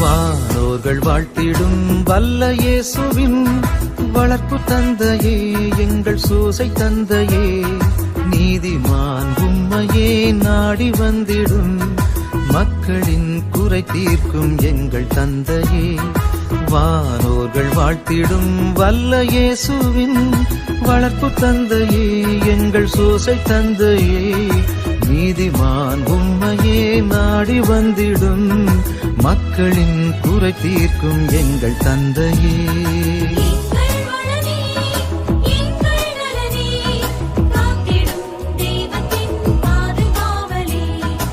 வானோர்கள் வாழ்த்திடும் வல்ல இயேசுவின் வளர்ப்பு தந்தையே, எங்கள் சூசை தந்தையே, நீதிமான் உம்மையே நாடி வந்திடும் மக்களின் குறை தீர்க்கும் எங்கள் தந்தையே. வானோர்கள் வாழ்த்திடும் வல்ல இயேசுவின் வளர்ப்பு தந்தையே, எங்கள் சூசை தந்தையே, நீதிமான் உம்மையே நாடி வந்திடும் மக்களின் குறை தீர்க்கும் எங்கள் தந்தையே.